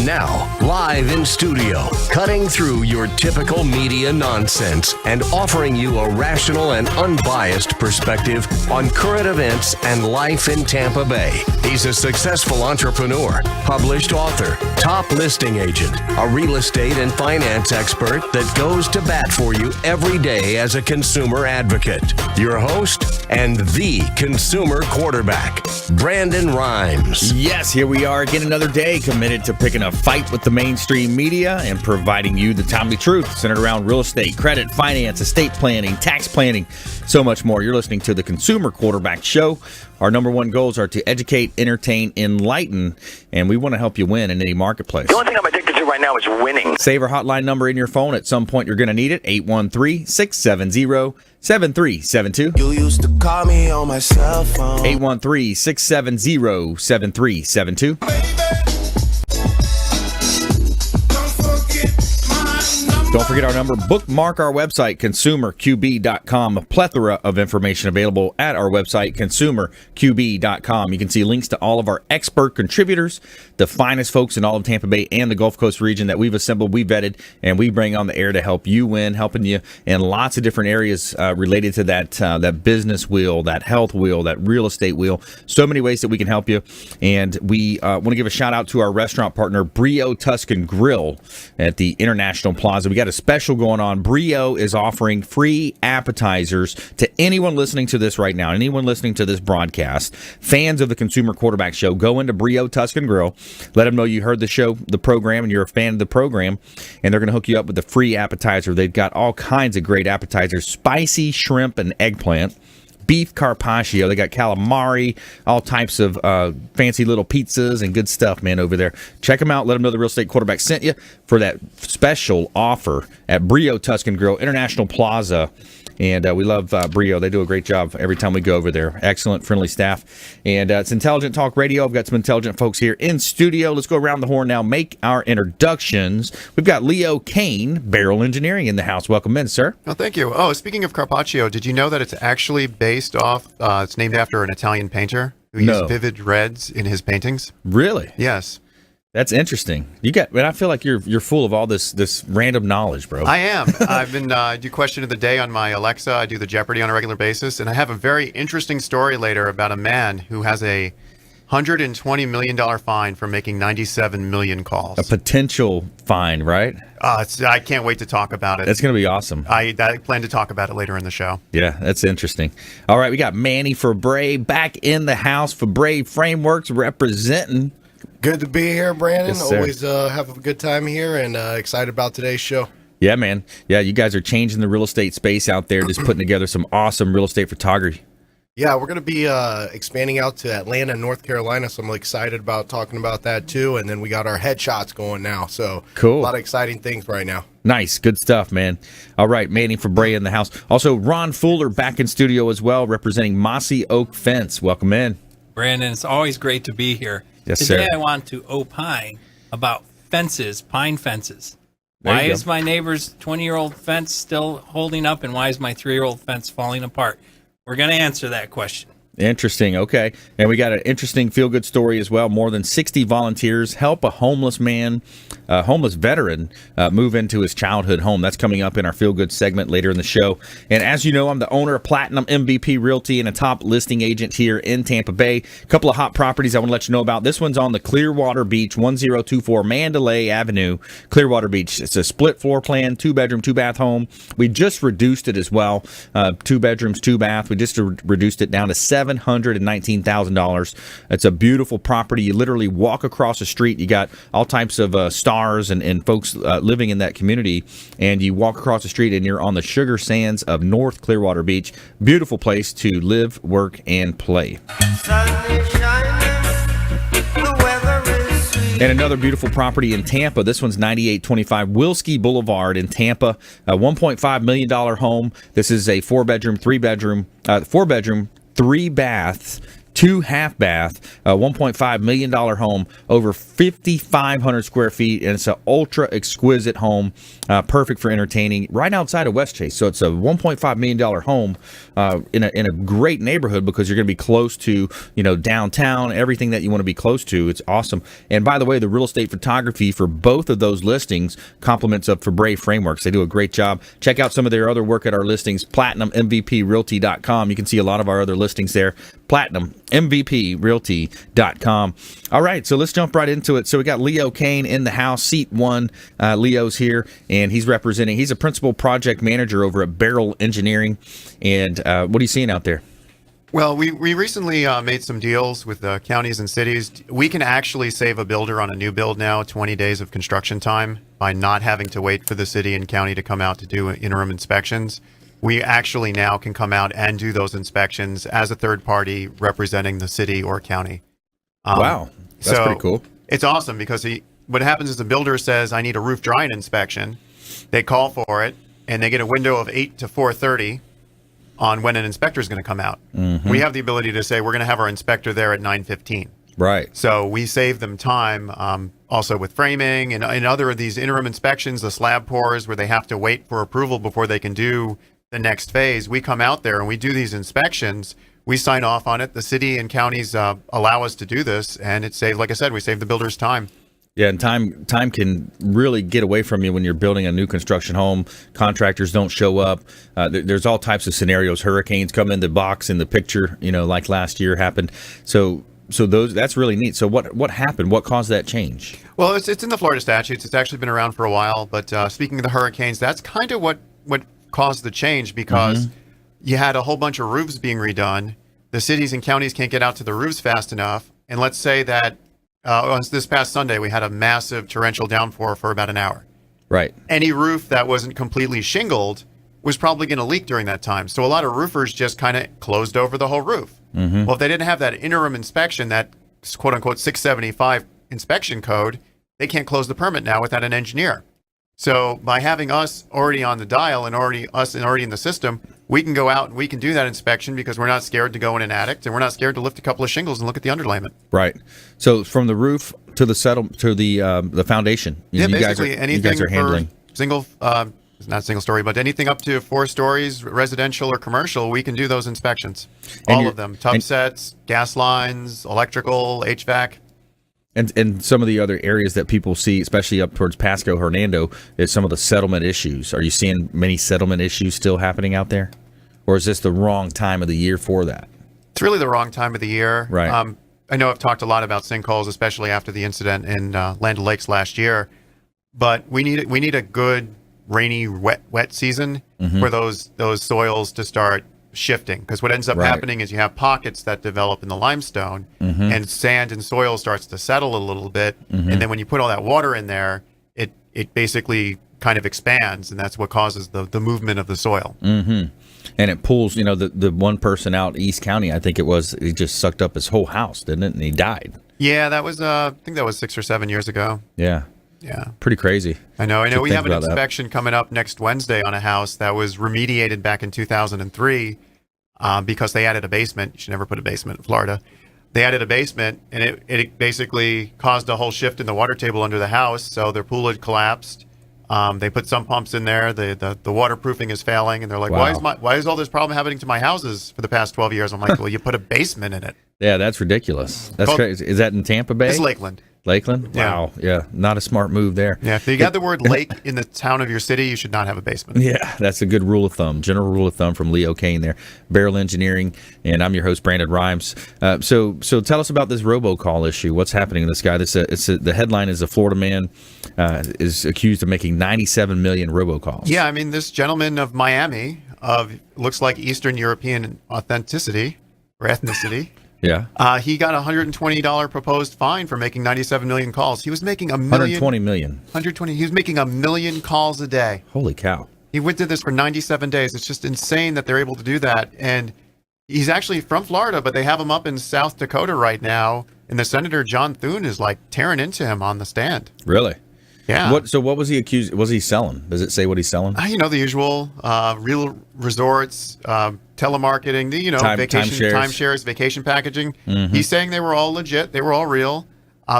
And now, live in studio, cutting through your typical media nonsense and offering you a rational and unbiased perspective on current events and life in Tampa Bay. He's a successful entrepreneur, published author, top listing agent, a real estate and finance expert that goes to bat for you every day as a consumer advocate. Your host and the consumer quarterback, Brandon Rhymes. Yes, here we are again, another day committed to picking a fight with the mainstream media and providing you the timely truth centered around real estate, credit, finance, estate planning, tax planning, so much more. You're listening to the Consumer Quarterback Show. Our number one goals are to educate, entertain, enlighten, and we want to help you win in any marketplace. The only thing I'm addicted to right now is winning. Save our hotline number in your phone. At some point, you're going to need it. 813-670-7372. You used to call me on my cell phone. 813-670-7372. Don't forget our number. Bookmark our website, consumerqb.com. A plethora of information available at our website, consumerqb.com. You can see links to all of our expert contributors, the finest folks in all of Tampa Bay and the Gulf Coast region that we've assembled, we vetted, and we bring on the air to help you win, helping you in lots of different areas related to that business wheel, that health wheel, that real estate wheel. So many ways that we can help you. And we want to give a shout out to our restaurant partner, Brio Tuscan Grill at the International Plaza. We got a special going on. Brio is offering free appetizers to anyone listening to this right now, anyone listening to this broadcast. Fans of the Consumer Quarterback Show, go into Brio Tuscan Grill, let them know you heard the show, the program, and you're a fan of the program, and they're going to hook you up with a free appetizer. They've got all kinds of great appetizers: spicy shrimp and eggplant, beef carpaccio, they got calamari, all types of fancy little pizzas and good stuff, man, over there. Check them out. Let them know the Real Estate Quarterback sent you for that special offer at Brio Tuscan Grill, International Plaza. And we love Brio. They do a great job every time we go over there. Excellent, friendly staff. And it's Intelligent Talk Radio. I've got some intelligent folks here in studio. Let's go around the horn now, make our introductions. We've got Leo-beryl Engineering in the house. Welcome in, sir. Oh, thank you. Oh, speaking of Carpaccio, did you know that it's actually based off, it's named after an Italian painter who used vivid reds in his paintings? Really? Yes. That's interesting. I feel like you're full of all this random knowledge, bro. I am. I've been do question of the day on my Alexa. I do the Jeopardy on a regular basis, and I have a very interesting story later about a man who has a $120 million fine for making 97 million calls. A potential fine, right? I can't wait to talk about it. That's going to be awesome. I plan to talk about it later in the show. Yeah, that's interesting. All right, we got Manny Febre back in the house. Febre Frameworks representing. Good to be here, Brandon. Yes, always have a good time here, and excited about today's show. Yeah, man. Yeah, you guys are changing the real estate space out there, just putting together some awesome real estate photography. Yeah, we're going to be expanding out to Atlanta, North Carolina, so I'm excited about talking about that too. And then we got our headshots going now, so cool. A lot of exciting things right now. Nice, good stuff, man. All right, Manny Febre in the house. Also, Ron Fuller back in studio as well, representing Mossy Oak Fence. Welcome in. Brandon, it's always great to be here. Yes, Today sir. I want to opine about fences, pine fences. Why is my neighbor's 20-year-old fence still holding up, and why is my 3-year-old fence falling apart? We're going to answer that question. Interesting. Okay. And we got an interesting feel-good story as well. More than 60 volunteers help a homeless veteran move into his childhood home. That's coming up in our feel-good segment later in the show. And as you know, I'm the owner of Platinum MVP Realty and a top listing agent here in Tampa Bay. A couple of hot properties I want to let you know about. This one's on the Clearwater Beach, 1024 Mandalay Avenue, Clearwater Beach. It's a split floor plan, 2-bedroom, 2-bath home. We just reduced it as well. 2 bedrooms, 2 bath. We just reduced it down to $719,000. It's a beautiful property. You literally walk across the street. You got all types of stars and folks living in that community, and you walk across the street and you're on the sugar sands of North Clearwater Beach. Beautiful place to live, work, and play. And another beautiful property in Tampa. This one's 9825 Wilski Boulevard in Tampa. A $1.5 million home. This is a 4-bedroom, 3 bath, 2 half bath, $1.5 million home, over 5,500 square feet, and it's an ultra exquisite home, perfect for entertaining, right outside of West Chase. So it's a $1.5 million home in a great neighborhood because you're going to be close to downtown, everything that you want to be close to. It's awesome. And by the way, the real estate photography for both of those listings compliments of Febre Frameworks. They do a great job. Check out some of their other work at our listings, PlatinumMVPRealty.com. You can see a lot of our other listings there. PlatinumMVPRealty.com. All right, so let's jump right into it. So we got Leo Kane in the house, seat 1. Leo's here, and he's a principal project manager over at Beryl Engineering. And what are you seeing out there? Well, we recently made some deals with counties and cities. We can actually save a builder on a new build now 20 days of construction time by not having to wait for the city and county to come out to do interim inspections. We actually now can come out and do those inspections as a third party representing the city or county. Wow, that's pretty cool. It's awesome because what happens is the builder says, I need a roof drying inspection. They call for it, and they get a window of 8 to 4:30 on when an inspector is going to come out. Mm-hmm. We have the ability to say we're going to have our inspector there at 9:15. Right. So we save them time, also with framing and other of these interim inspections, the slab pours where they have to wait for approval before they can do the next phase. We come out there and we do these inspections. We sign off on it. The city and counties allow us to do this, and it saves, like I said, we save the builders time. Yeah, and time can really get away from you when you're building a new construction home. Contractors don't show up. There's all types of scenarios. Hurricanes come in the box in the picture, like last year happened. So that's really neat. So what happened? What caused that change? Well, it's in the Florida statutes. It's actually been around for a while. But speaking of the hurricanes, that's kind of what caused the change, because you had a whole bunch of roofs being redone. The cities and counties can't get out to the roofs fast enough. And let's say that this past Sunday, we had a massive torrential downpour for about an hour. Right. Any roof that wasn't completely shingled was probably going to leak during that time. So a lot of roofers just kind of closed over the whole roof. Mm-hmm. Well, if they didn't have that interim inspection, that quote unquote 675 inspection code, they can't close the permit now without an engineer. So by having us already on the dial and already in the system, we can go out and we can do that inspection because we're not scared to go in an attic, and we're not scared to lift a couple of shingles and look at the underlayment. Right. So from the roof to the the foundation, basically anything you guys are handling not single story, but anything up to 4 stories, residential or commercial, we can do those inspections. All of them: tub sets, gas lines, electrical, HVAC. And some of the other areas that people see, especially up towards Pasco, Hernando, is some of the settlement issues. Are you seeing many settlement issues still happening out there? Or is this the wrong time of the year for that? It's really the wrong time of the year. Right. I know I've talked a lot about sinkholes, especially after the incident in Land O'Lakes last year. But we need a good rainy, wet season for those soils to start shifting, because what ends up happening is you have pockets that develop in the limestone, and sand and soil starts to settle a little bit, and then when you put all that water in there, it basically kind of expands, and that's what causes the movement of the soil. And it pulls, the one person out East County, I think he just sucked up his whole house, didn't it? And he died. Yeah, that was I think that was 6 or 7 years ago. Yeah. Pretty crazy. I know. We have an inspection coming up next Wednesday on a house that was remediated back in 2003 because they added a basement. You should never put a basement in Florida. They added a basement, and it basically caused a whole shift in the water table under the house. So their pool had collapsed. They put some pumps in there. The waterproofing is failing, and they're like, wow. Why is all this problem happening to my houses for the past 12 years? I'm like, well, you put a basement in it. Yeah, that's ridiculous. That's crazy. Is that in Tampa Bay? It's Lakeland. Lakeland? Wow. Yeah. Not a smart move there. Yeah. If you got the word lake in the town of your city, you should not have a basement. Yeah. That's a good rule of thumb. General rule of thumb from Leo Kane there. Beryl Engineering. And I'm your host, Brandon Rhymes. So tell us about this robocall issue. What's happening to this guy? The headline is a Florida man is accused of making 97 million robocalls. Yeah. I mean, this gentleman of Miami looks like Eastern European authenticity or ethnicity. Yeah. He got a $120 proposed fine for making 97 million calls. He was making 120 million. 120. He was making 1 million calls a day. Holy cow. He did this for 97 days. It's just insane that they're able to do that. And he's actually from Florida, but they have him up in South Dakota right now. And the Senator John Thune is like tearing into him on the stand. Really? Yeah. So what was he accused? Was he selling? Does it say what he's selling? The usual real resorts, telemarketing, timeshares, vacation packaging. Mm-hmm. He's saying they were all legit. They were all real.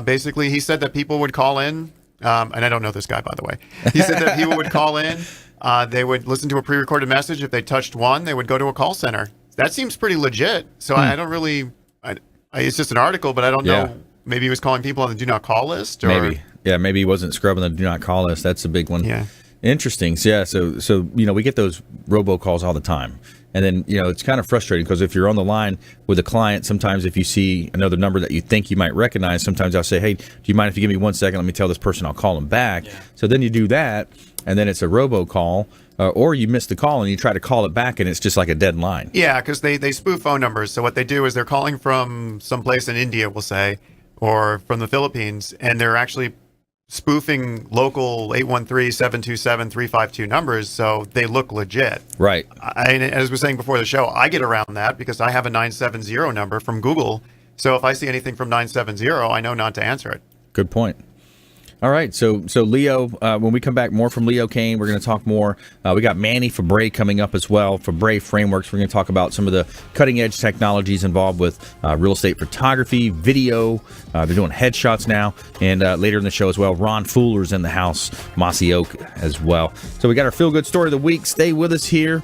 Basically, he said that people would call in, and I don't know this guy, by the way. He said that people would call in. They would listen to a pre-recorded message. If they touched one, they would go to a call center. That seems pretty legit. So I don't really. It's just an article, but I don't know. Maybe he was calling people on the do not call list. Or... Maybe he wasn't scrubbing the do not call list. That's a big one. Yeah. Interesting. Yeah. So we get those robocalls all the time. And then, it's kind of frustrating because if you're on the line with a client, sometimes if you see another number that you think you might recognize, sometimes I'll say, hey, do you mind if you give me 1 second? Let me tell this person I'll call them back. Yeah. So then you do that, and then it's a robocall, or you miss the call and you try to call it back, and it's just like a dead line. Yeah, because they spoof phone numbers. So what they do is they're calling from someplace in India, we'll say, or from the Philippines, and they're actually spoofing local 813-727-352 numbers, so they look legit. Right. As I was saying before the show, I get around that because I have a 970 number from Google. So if I see anything from 970, I know not to answer it. Good point. All right, so Leo, when we come back, more from Leo Kane. We're going to talk more. We got Manny Febre coming up as well. Febre Frameworks. We're going to talk about some of the cutting-edge technologies involved with real estate photography, video. They're doing headshots now. And later in the show as well, Ron Fuller's in the house, Mossy Oak as well. So we got our feel-good story of the week. Stay with us here.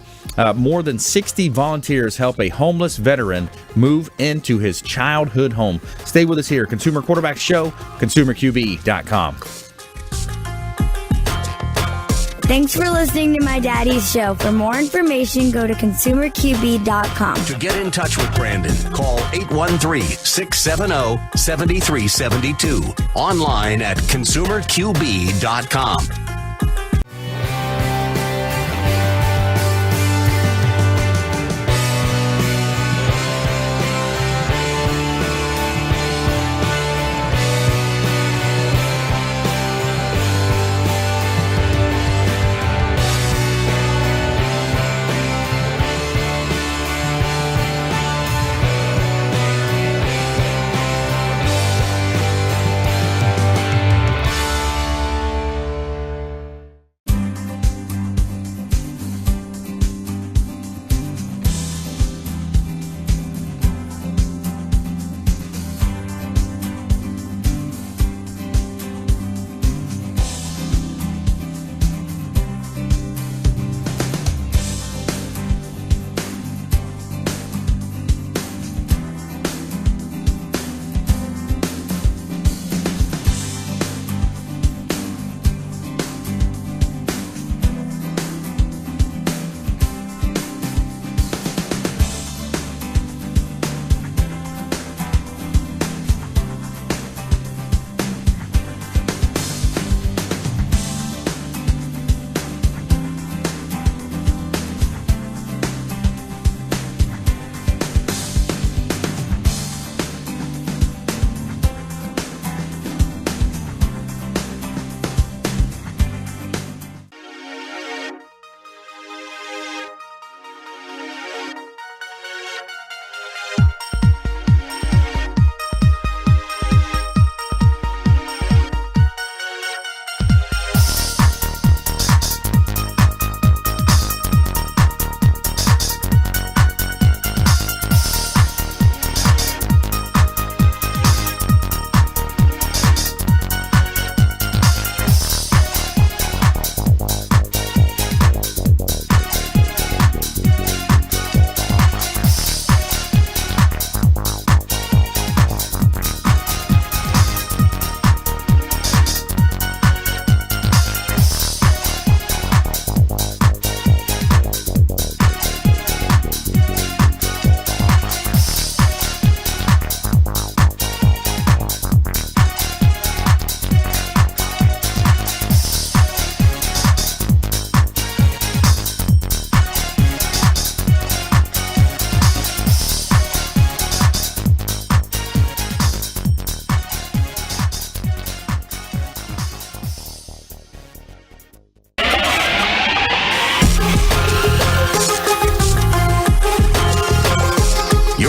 More than 60 volunteers help a homeless veteran move into his childhood home. Stay with us here. Consumer Quarterback Show, consumerqb.com. Thanks for listening to My Daddy's Show. For more information, go to consumerqb.com. To get in touch with Brandon, call 813-670-7372. Online at consumerqb.com.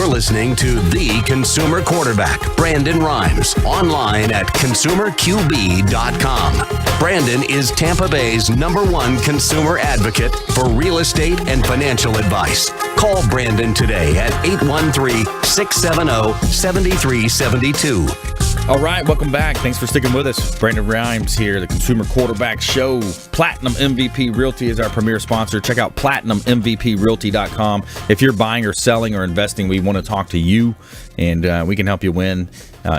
You're listening to the consumer quarterback, Brandon Rhymes, online at consumerqb.com. Brandon is Tampa Bay's #1 consumer advocate for real estate and financial advice. Call Brandon today at 813-670-7372. All right, welcome back. Thanks for sticking with us. Brandon Rhymes here, the Consumer Quarterback Show. Platinum MVP Realty is our premier sponsor. Check out PlatinumMVPRealty.com. If you're buying or selling or investing, we want to talk to you, and we can help you win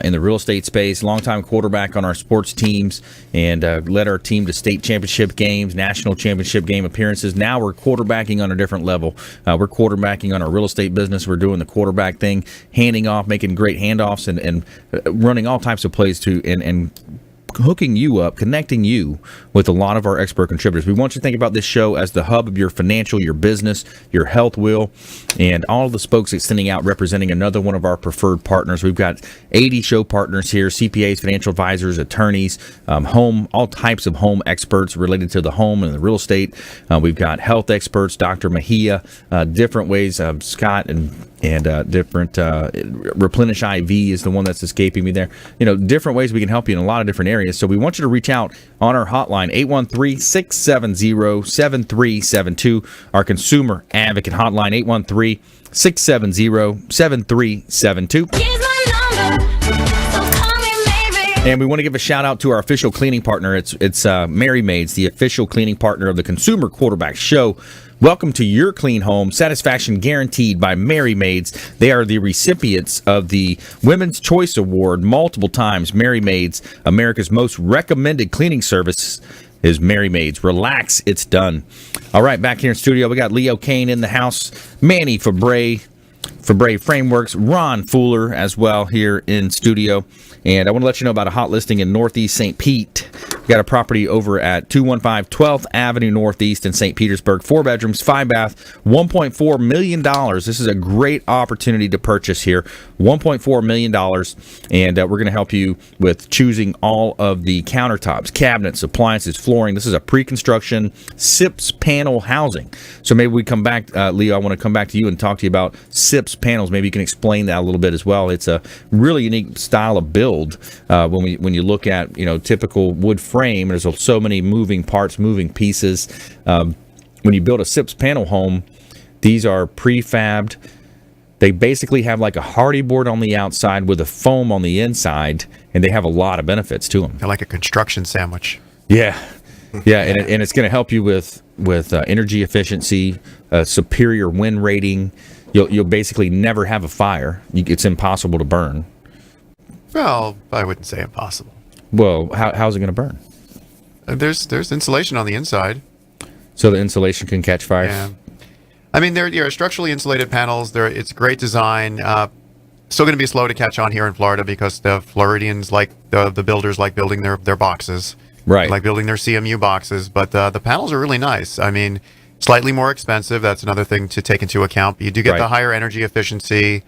in the real estate space. Longtime quarterback on our sports teams, and led our team to state championship games, national championship game appearances. Now we're quarterbacking on a different level. We're quarterbacking on our real estate business. We're doing the quarterback thing, handing off, making great handoffs, and running all types of plays to and hooking you up, connecting you with a lot of our expert contributors. We want you to think about this show as the hub of your financial, your business, your health wheel, and all of the spokes extending out, representing another one of our preferred partners. We've got 80 show partners here: CPAs, financial advisors, attorneys, all types of home experts related to the home and the real estate. We've got health experts, Dr. Mejia, different ways, Scott and different Replenish IV is the one that's escaping me there. Different ways we can help you in a lot of different areas. So we want you to reach out on our hotline, 813-670-7372, our consumer advocate hotline, 813-670-7372. And we want to give a shout out to our official cleaning partner. It's Mary Maids, the official cleaning partner of the Consumer Quarterback Show. Welcome to your clean home, satisfaction guaranteed by Mary Maids. They are the recipients of the Women's Choice Award multiple times. Mary Maids, America's most recommended cleaning service, is Mary Maids. Relax, it's done. All right, back here in studio, we got Leo Kane in the house, Manny Febre Frameworks, Ron Fuller as well here in studio. And I want to let you know about a hot listing in Northeast St. Pete. We got a property over at 215 12th Avenue Northeast in St. Petersburg. 4 bedrooms, 5 bath, $1.4 million. This is a great opportunity to purchase here. $1.4 million. And we're going to help you with choosing all of the countertops, cabinets, appliances, flooring. This is a pre-construction SIPS panel housing. So maybe we come back, Leo, I want to come back to you and talk to you about SIPS panels. Maybe you can explain that a little bit as well. It's a really unique style of build. When you look at typical wood frame, there's so many moving parts, moving pieces. When you build a SIPS panel home, these are prefabbed. They basically have like a hardy board on the outside with a foam on the inside, and they have a lot of benefits to them. They're like a construction sandwich. Yeah, and it's going to help you with energy efficiency, superior wind rating. You'll basically never have a fire. It's impossible to burn. Well, I wouldn't say impossible. Well, how's it going to burn? There's insulation on the inside. So the insulation can catch fire? Yeah. I mean, they're structurally insulated panels. It's great design. Still going to be slow to catch on here in Florida because the Floridians the builders like building their boxes. Right. Like building their CMU boxes. But the panels are really nice. I mean, slightly more expensive. That's another thing to take into account. But you do get the higher energy efficiency.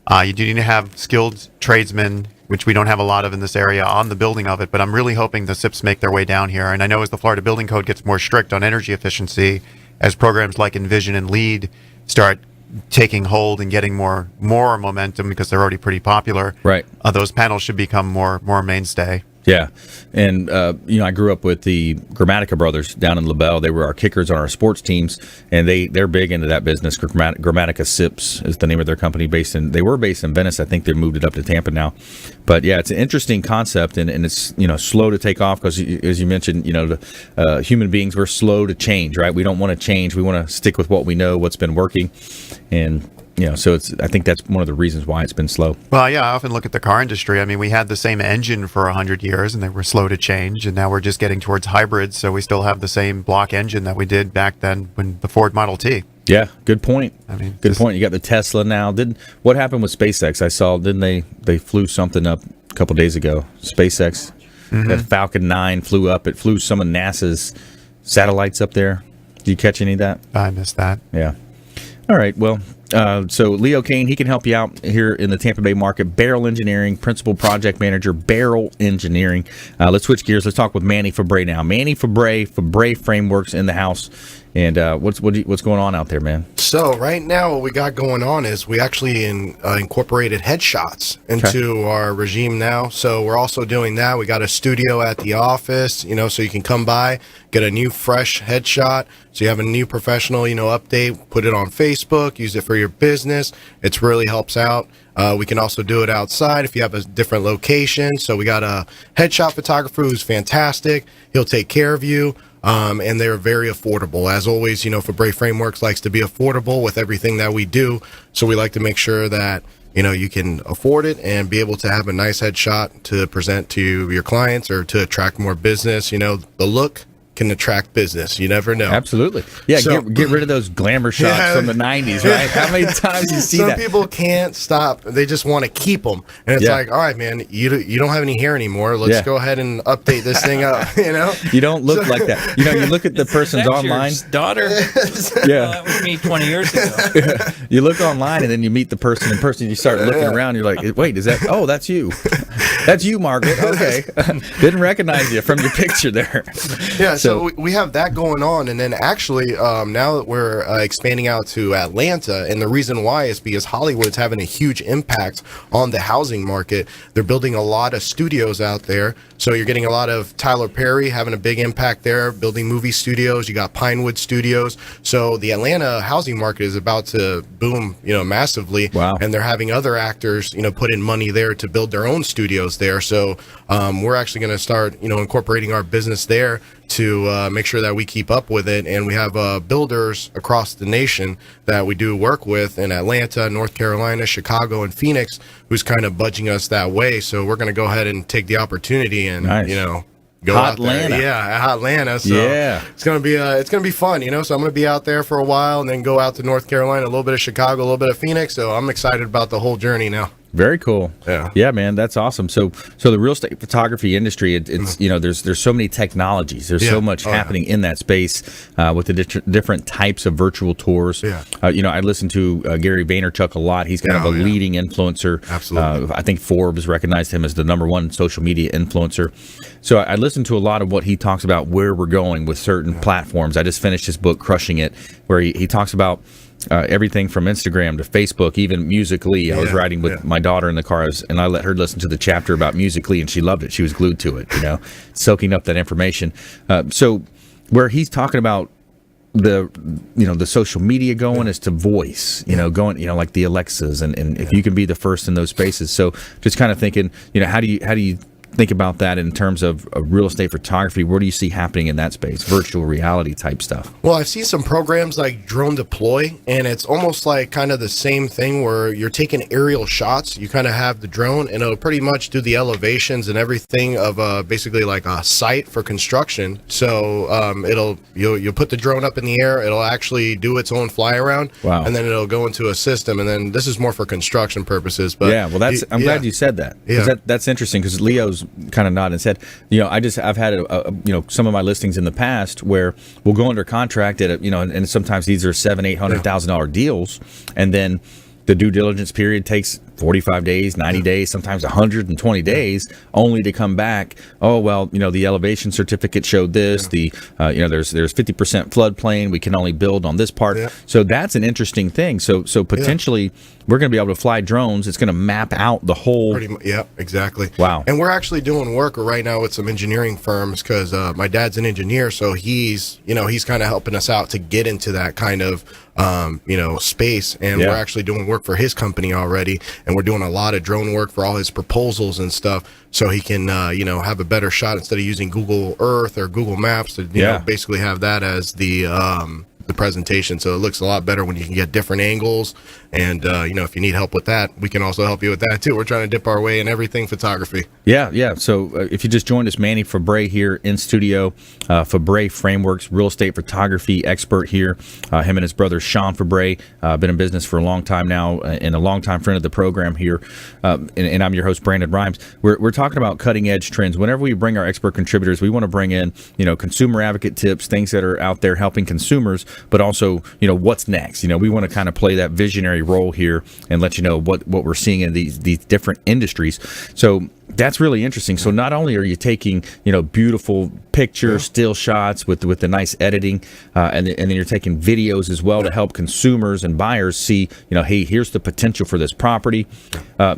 You do need to have skilled tradesmen, which we don't have a lot of in this area, on the building of it. But I'm really hoping the SIPs make their way down here. And I know as the Florida Building Code gets more strict on energy efficiency, as programs like Envision and LEED start taking hold and getting more momentum because they're already pretty popular, right? Those panels should become more mainstay. Yeah, and I grew up with the Gramatica brothers down in LaBelle. They were our kickers on our sports teams, and they're big into that business. Gramatica Sips is the name of their company. They were based in Venice. I think they moved it up to Tampa now. But yeah, it's an interesting concept, and it's slow to take off because, as you mentioned, human beings, we're slow to change, right? We don't want to change. We want to stick with what we know, what's been working, and so I think that's one of the reasons why it's been slow. Well, yeah, I often look at the car industry. I mean, we had the same engine for 100 years, and they were slow to change, and now we're just getting towards hybrids, so we still have the same block engine that we did back then when the Ford Model T. Yeah, good point. I mean, good point. You got the Tesla now. What happened with SpaceX? I saw, didn't they flew something up a couple days ago? SpaceX, that Falcon 9 flew up. It flew some of NASA's satellites up there. Did you catch any of that? I missed that. Yeah. All right, well, so Leo Kane, he can help you out here in the Tampa Bay market. Beryl Engineering, Principal Project Manager, Beryl Engineering. Let's switch gears. Let's talk with Manny Febre now. Manny Febre Frameworks in the house. And what's going on out there, man? So right now, what we got going on is we actually incorporated headshots into our regime now. So we're also doing that. We got a studio at the office, so you can come by, get a new fresh headshot. So you have a new professional, update, put it on Facebook, use it for your business. It really helps out. We can also do it outside if you have a different location. So we got a headshot photographer who's fantastic. He'll take care of you. And they're very affordable. As always, Febre Frameworks likes to be affordable with everything that we do. So we like to make sure that, you can afford it and be able to have a nice headshot to present to your clients or to attract more business. The look can attract business. You never know. Absolutely. Yeah, So- get rid of those glamour shots from the 90s, right? How many times you see Some that? people can't stop. They just want to keep them. And it's Yeah. like, all right, man, you don't have any hair anymore. Let's Yeah. go ahead and update this thing up, You don't look like that. You look at the person's That's online. your daughter. Yeah. That was me 20 years ago. You look online and then you meet the person in person. You start looking around. You're like, wait, is that? Oh, that's you. That's you, Margaret. Okay. Didn't recognize you from your picture there. Yeah, so we have that going on, and then actually now that we're expanding out to Atlanta, and the reason why is because Hollywood's having a huge impact on the housing market. They're building a lot of studios out there, so you're getting a lot of Tyler Perry having a big impact there, building movie studios. You got Pinewood Studios, so the Atlanta housing market is about to boom, massively. Wow. And they're having other actors, put in money there to build their own studios there. So we're actually going to start, incorporating our business there to make sure that we keep up with it. And we have builders across the nation that we do work with in Atlanta, North Carolina, Chicago, and Phoenix, who's kind of budging us that way. So we're going to go ahead and take the opportunity and, Nice. go out there. Hotlanta. Yeah, Hotlanta. So Yeah. it's gonna be fun, So I'm gonna be out there for a while and then go out to North Carolina, a little bit of Chicago, a little bit of Phoenix. So I'm excited about the whole journey now. Very cool. Yeah. man, that's awesome. So the real estate photography industry, it's there's so many technologies. There's so much happening in that space with the different types of virtual tours. Yeah. I listen to Gary Vaynerchuk a lot. He's kind of a leading influencer. Absolutely. I think Forbes recognized him as the #1 social media influencer. So I listen to a lot of what he talks about where we're going with certain platforms. I just finished his book, Crushing It, where he talks about everything from Instagram to Facebook, even Musical.ly. I was riding with my daughter in the car, and I let her listen to the chapter about Musical.ly, and she loved it. She was glued to it, soaking up that information. So where he's talking about the social media going is to voice, going, like the Alexas, and if you can be the first in those spaces. So just kind of thinking, how do you think about that in terms of real estate photography? What do you see happening in that space, virtual reality type stuff? Well, I've seen some programs like Drone Deploy, and it's almost like kind of the same thing where you're taking aerial shots. You kind of have the drone, and it'll pretty much do the elevations and everything of basically like a site for construction. So you'll put the drone up in the air. It'll actually do its own fly around. Wow. And then it'll go into a system. And then this is more for construction purposes. But yeah, well, I'm glad you said that. 'Cause that's interesting because Leo's kind of nodded and said, I've had some of my listings in the past where we'll go under contract at and sometimes these are $700,000-$800,000 deals, and then the due diligence period takes 45 days, 90 days, sometimes 120 days, only to come back. Oh, well, the elevation certificate showed this. The there's 50% floodplain. We can only build on this part. Yeah. So that's an interesting thing. So potentially we're going to be able to fly drones. It's going to map out the whole. Yeah, exactly. Wow. And we're actually doing work right now with some engineering firms because my dad's an engineer, so he's kind of helping us out to get into that kind of space. And we're actually doing work for his company already. And we're doing a lot of drone work for all his proposals and stuff, so he can, have a better shot instead of using Google Earth or Google Maps to, basically have that as the presentation. So it looks a lot better when you can get different angles. And, if you need help with that, we can also help you with that too. We're trying to dip our way in everything photography. Yeah. So if you just joined us, Manny Febre here in studio, Febre Frameworks, real estate photography expert here. Him and his brother, Sean Febre, been in business for a long time now and a long-time friend of the program here. And I'm your host, Brandon Rhymes. We're talking about cutting-edge trends. Whenever we bring our expert contributors, we want to bring in, consumer advocate tips, things that are out there helping consumers, but also, what's next. We want to kind of play that visionary role here and let you know what we're seeing in these different industries. So That's really interesting. So not only are you taking, beautiful pictures, still shots with the nice editing, and then you're taking videos as well to help consumers and buyers see, hey, here's the potential for this property.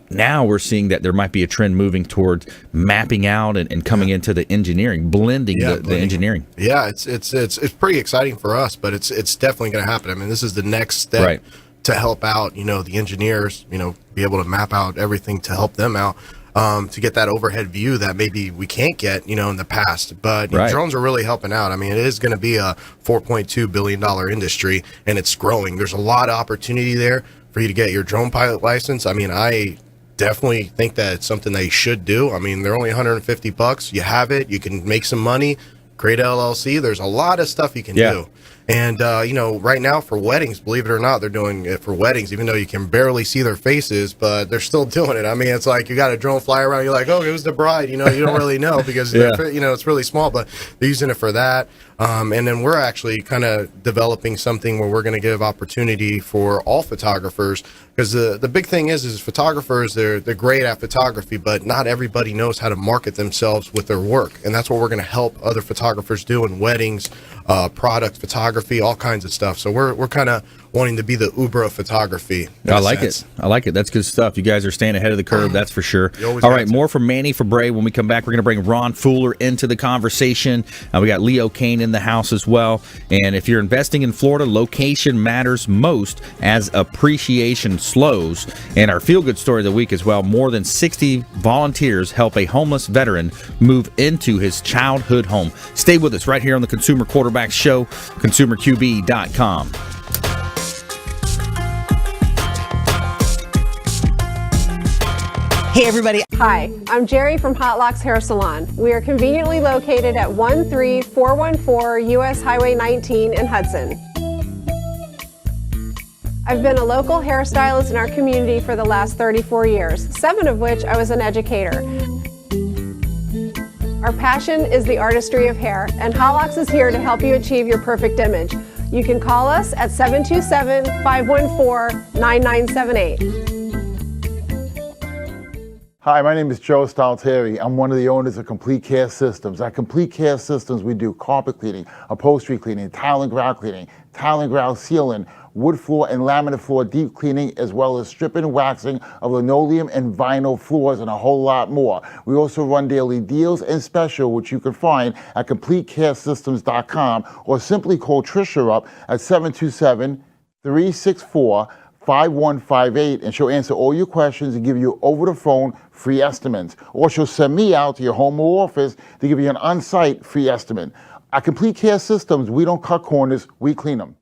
Now we're seeing that there might be a trend moving toward mapping out and coming into the engineering, blending the engineering. Yeah, it's pretty exciting for us, but it's definitely going to happen. I mean, this is the next step. Right. To help out, the engineers, be able to map out everything to help them out, to get that overhead view that maybe we can't get, in the past. But drones are really helping out. I mean, it is going to be a $4.2 billion industry, and it's growing. There's a lot of opportunity there for you to get your drone pilot license. I mean, I definitely think that it's something that you should do. I mean, they're only $150. You have it. You can make some money, create an LLC. There's a lot of stuff you can do. And, right now for weddings, believe it or not, they're doing it for weddings, even though you can barely see their faces, but they're still doing it. I mean, it's like you got a drone fly around, you're like, oh, it was the bride, you don't really know because, it's really small, but they're using it for that. And then we're actually kind of developing something where we're going to give opportunity for all photographers, because the big thing is photographers, they're great at photography, but not everybody knows how to market themselves with their work. And that's what we're going to help other photographers do in weddings, product photography, all kinds of stuff. So we're kind of wanting to be the Uber of photography. I like it. That's good stuff. You guys are staying ahead of the curve, that's for sure. All right, more from Manny Febre. When we come back, we're going to bring Ron Fuller into the conversation. We got Leo Cannyn in the house as well. And if you're investing in Florida, location matters most as appreciation slows. And our feel-good story of the week as well, more than 60 volunteers help a homeless veteran move into his childhood home. Stay with us right here on the Consumer Quarterback Show, consumerqb.com. Hey, everybody. Hi, I'm Jerry from Hot Locks Hair Salon. We are conveniently located at 13414 US Highway 19 in Hudson. I've been a local hairstylist in our community for the last 34 years, 7 of which I was an educator. Our passion is the artistry of hair, and Hot Locks is here to help you achieve your perfect image. You can call us at 727-514-9978. Hi, my name is Joe Stalteri. I'm one of the owners of Complete Care Systems. At Complete Care Systems, we do carpet cleaning, upholstery cleaning, tile and grout cleaning, tile and grout sealing, wood floor and laminate floor deep cleaning, as well as stripping and waxing of linoleum and vinyl floors, and a whole lot more. We also run daily deals and special, which you can find at CompleteCareSystems.com, or simply call Trisha up at 727-364-5158, and she'll answer all your questions and give you over the phone free estimates. Or she'll send me out to your home or office to give you an on-site free estimate. At Complete Care Systems, we don't cut corners, we clean them.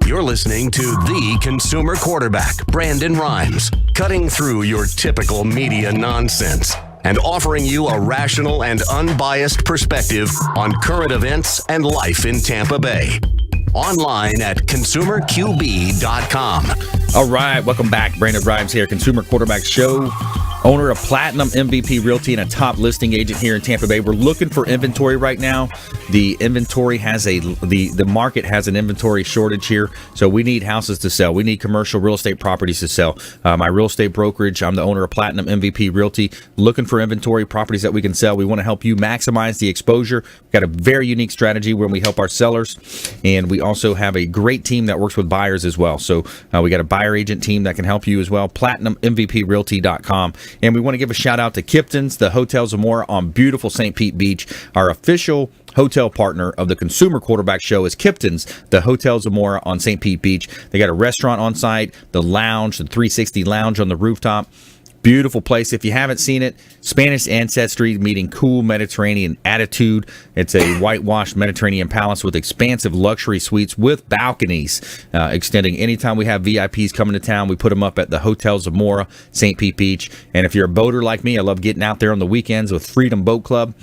You're listening to the Consumer Quarterback, Brandon Rhymes, cutting through your typical media nonsense and offering you a rational and unbiased perspective on current events and life in Tampa Bay. Online at consumerqb.com. All right, welcome back. Brandon Rhymes here, Consumer Quarterback Show. owner of Platinum MVP Realty and a top listing agent here in Tampa Bay. We're looking for inventory right now. The inventory has the market has an inventory shortage here, so we need houses to sell. We need commercial real estate properties to sell. My real estate brokerage, I'm the owner of Platinum MVP Realty, looking for inventory properties that we can sell. We want to help you maximize the exposure. We've got a very unique strategy where we help our sellers, and we also have a great team that works with buyers as well. So we got a buyer agent team that can help you as well. PlatinumMVPRealty.com. And we want to give a shout out to Kipton's, the Hotel Zamora on beautiful St. Pete Beach. Our official hotel partner of the Consumer Quarterback Show is Kipton's, the Hotel Zamora on St. Pete Beach. They got a restaurant on site, the lounge, the 360 lounge on the rooftop. Beautiful place. If you haven't seen it, Spanish ancestry meeting cool Mediterranean attitude. It's a whitewashed Mediterranean palace with expansive luxury suites with balconies extending. Anytime we have VIPs coming to town, we put them up at the Hotel Zamora, St. Pete Beach. And if you're a boater like me, I love getting out there on the weekends with Freedom Boat Club.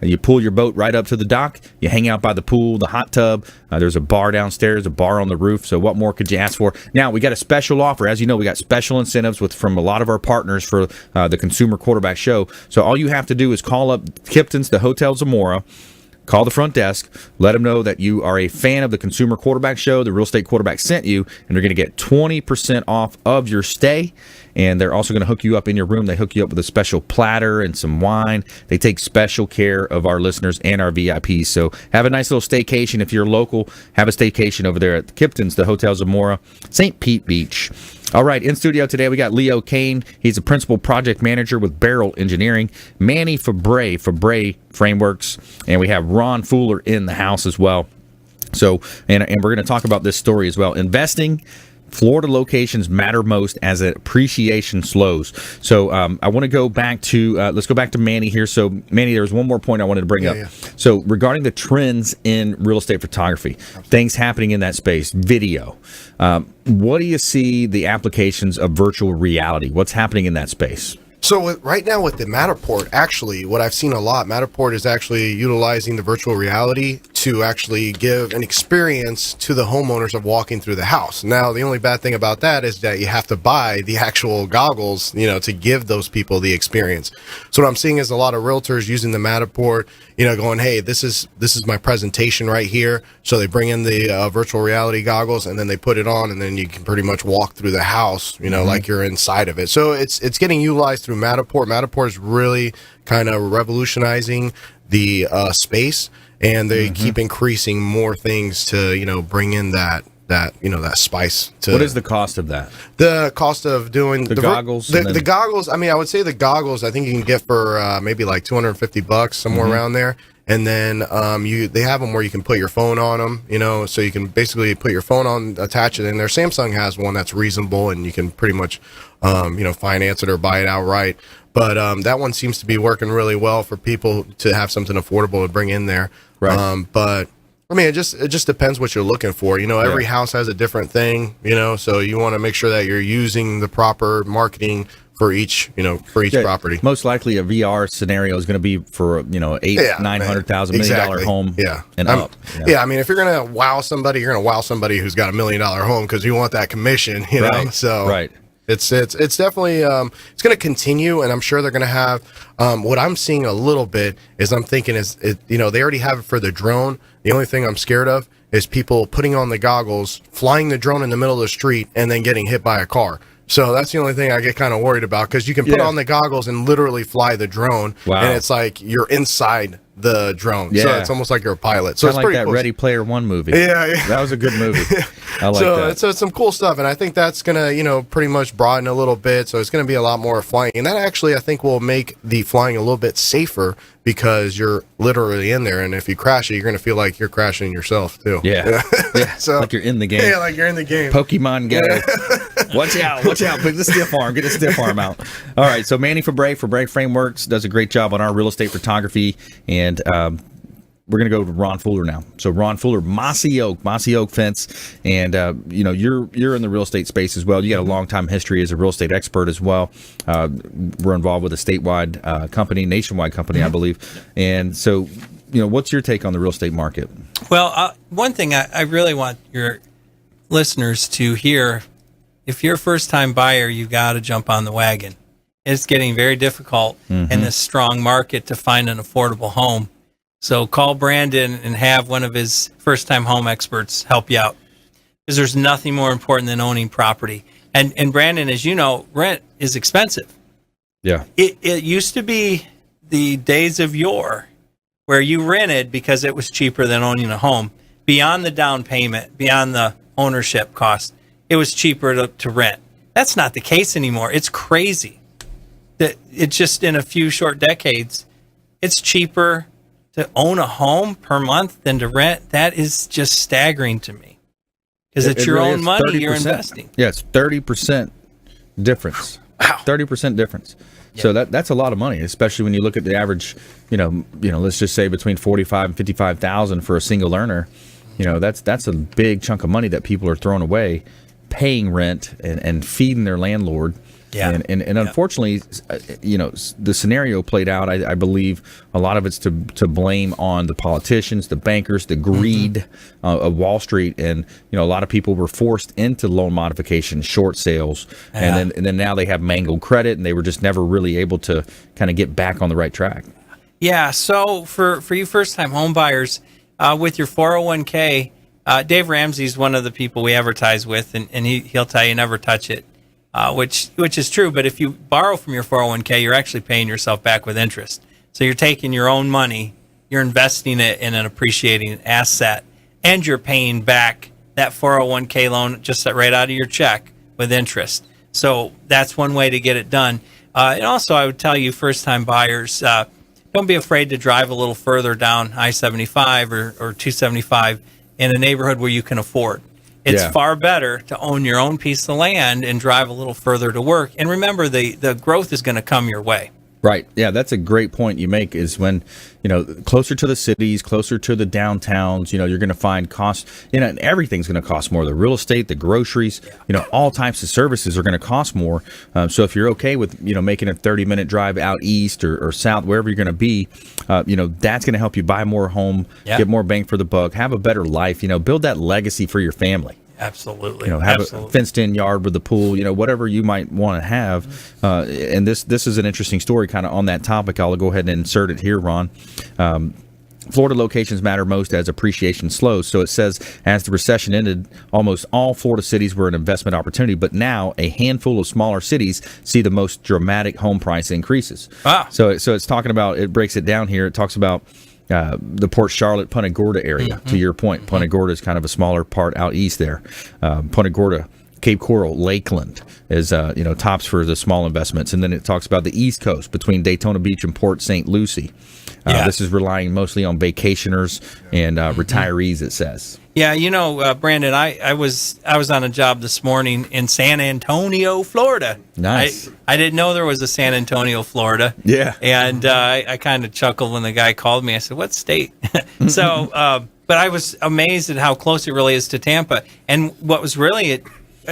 You pull your boat right up to the dock. You hang out by the pool, the hot tub. There's a bar downstairs, a bar on the roof. So what more could you ask for? Now, we got a special offer. As you know, we got special incentives from a lot of our partners for the Consumer Quarterback Show. So all you have to do is call up Kipton's, the Hotel Zamora, call the front desk, let them know that you are a fan of the Consumer Quarterback Show, the Real Estate Quarterback sent you, and they're going to get 20% off of your stay. And they're also going to hook you up in your room. They hook you up with a special platter and some wine. They take special care of our listeners and our VIPs. So have a nice little staycation. If you're local, have a staycation over there at Kipton's, the Hotel Zamora, St. Pete Beach. All right, in studio today, we got Leo Cannyn. He's a principal project manager with Beryl Engineering. Manny Febre Frameworks. And we have Ron Fuller in the house as well. So, and we're going to talk about this story as well. Investing. Florida locations matter most as appreciation slows. So I want to go back to, let's go back to Manny here. So Manny, there was one more point I wanted to bring up. Yeah. So regarding the trends in real estate photography, things happening in that space, video, what do you see the applications of virtual reality? What's happening in that space? So right now with the Matterport, actually, what I've seen a lot, Matterport is actually utilizing the virtual reality to actually give an experience to the homeowners of walking through the house. Now, the only bad thing about that is that you have to buy the actual goggles, to give those people the experience. So what I'm seeing is a lot of realtors using the Matterport, going, hey, this is my presentation right here. So they bring in the virtual reality goggles and then they put it on, and then you can pretty much walk through the house, like you're inside of it. So it's getting utilized through Matterport. Matterport is really kind of revolutionizing the space, and they keep increasing more things to bring in that spice. What is the cost of that? The cost of doing the goggles. The goggles. I mean, I would say the goggles. I think you can get for maybe like $250 somewhere around there. And then they have them where you can put your phone on them, so you can basically put your phone on, attach it in there. Samsung has one that's reasonable, and you can pretty much, finance it or buy it outright. But that one seems to be working really well for people to have something affordable to bring in there. Right. But I mean, it just depends what you're looking for. Every house has a different thing, so you want to make sure that you're using the proper marketing for each property. Most likely a VR scenario is going to be for, $800,000-$900,000 $1 million home and up. Yeah, I mean, if you're going to wow somebody, you're going to wow somebody who's got $1 million home because you want that commission, know? So right. It's definitely it's going to continue, and I'm sure they're going to have what I'm seeing a little bit is I'm thinking they already have it for the drone. The only thing I'm scared of is people putting on the goggles, flying the drone in the middle of the street, and then getting hit by a car. So that's the only thing I get kind of worried about, because you can put on the goggles and literally fly the drone, and it's like you're inside the drone. Yeah. So it's almost like you're a pilot. So it's like that cool. Ready Player One movie. Yeah. That was a good movie. I like that. So it's some cool stuff, and I think that's gonna pretty much broaden a little bit. So it's gonna be a lot more flying, and that actually I think will make the flying a little bit safer, because you're literally in there, and if you crash it, you're gonna feel like you're crashing yourself too. Yeah. So like you're in the game. Yeah, like you're in the game. Pokemon Go. Watch out! Put the stiff arm. Get the stiff arm out. All right. So Manny Febre Frameworks does a great job on our real estate photography, and we're going to go to Ron Fuller now. So Ron Fuller, Mossy Oak Fence, and you're in the real estate space as well. You got a long time history as a real estate expert as well. We're involved with a statewide company, nationwide company, I believe. And so, what's your take on the real estate market? Well, one thing I really want your listeners to hear: if you're a first time buyer, you got to jump on the wagon. It's getting very difficult in this strong market to find an affordable home. So call Brandon and have one of his first-time home experts help you out, because there's nothing more important than owning property. And Brandon, as you know, rent is expensive. Yeah. It used to be the days of yore where you rented because it was cheaper than owning a home. Beyond the down payment, beyond the ownership cost, it was cheaper to rent. That's not the case anymore. It's crazy that it's just in a few short decades, it's cheaper to own a home per month than to rent. That is just staggering to me, because it's your really own is. money 30%. you're investing. Yeah, it's 30% difference. Wow. 30% difference. Yeah. So that's a lot of money, especially when you look at the average, let's just say between 45 and 55,000 for a single earner. That's a big chunk of money that people are throwing away, paying rent and feeding their landlord. Yeah. And unfortunately, the scenario played out, I believe a lot of it's to blame on the politicians, the bankers, the greed of Wall Street. And, a lot of people were forced into loan modification, short sales. Yeah. And then now they have mangled credit, and they were just never really able to kind of get back on the right track. Yeah. So for you first-time home buyers, with your 401k, Dave Ramsey's one of the people we advertise with, and he'll tell you never touch it. Which is true, but if you borrow from your 401k, you're actually paying yourself back with interest. So you're taking your own money, you're investing it in an appreciating asset, and you're paying back that 401k loan just right out of your check with interest. So that's one way to get it done. And also, I would tell you, first-time buyers, don't be afraid to drive a little further down I-75 or 275 in a neighborhood where you can afford. It's far better to own your own piece of land and drive a little further to work. And remember, the growth is going to come your way. Right. Yeah, that's a great point you make, is when, closer to the cities, closer to the downtowns, you're going to find cost, and everything's going to cost more. The real estate, the groceries, all types of services are going to cost more. So if you're okay with, making a 30-minute drive out east or south, wherever you're going to be, that's going to help you buy more home, get more bang for the buck, have a better life, build that legacy for your family. Absolutely. Have a fenced-in yard with a pool, whatever you might want to have. And this is an interesting story kind of on that topic. I'll go ahead and insert it here, Ron. Florida locations matter most as appreciation slows. So it says, as the recession ended, almost all Florida cities were an investment opportunity, but now a handful of smaller cities see the most dramatic home price increases. Wow. So it's talking about, it breaks it down here. It talks about the Port Charlotte, Punta Gorda area. To your point, Punta Gorda is kind of a smaller part out east there. Punta Gorda, Cape Coral, Lakeland is tops for the small investments. And then it talks about the East Coast between Daytona Beach and Port St. Lucie. This is relying mostly on vacationers and retirees, it says. Yeah, Brandon, I was on a job this morning in San Antonio, Florida. Nice. I didn't know there was a San Antonio, Florida. Yeah. And I kind of chuckled when the guy called me. I said, "What state?" So, but I was amazed at how close it really is to Tampa. And what was really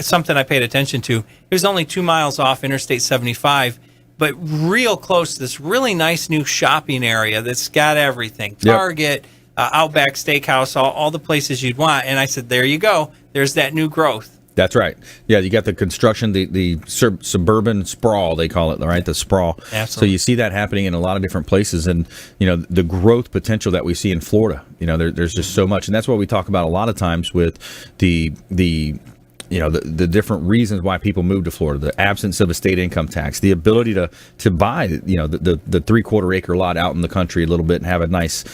something I paid attention to, it was only 2 miles off Interstate 75, but real close to this really nice new shopping area that's got everything. Target, Outback Steakhouse, all the places you'd want. And I said, there you go. There's that new growth. That's right. Yeah, you got the construction, the suburban sprawl, they call it, right? The sprawl. Absolutely. So you see that happening in a lot of different places. And, the growth potential that we see in Florida, there's just so much. And that's what we talk about a lot of times with the different reasons why people move to Florida, the absence of a state income tax, the ability to buy, the 3/4 acre lot out in the country a little bit and have a nice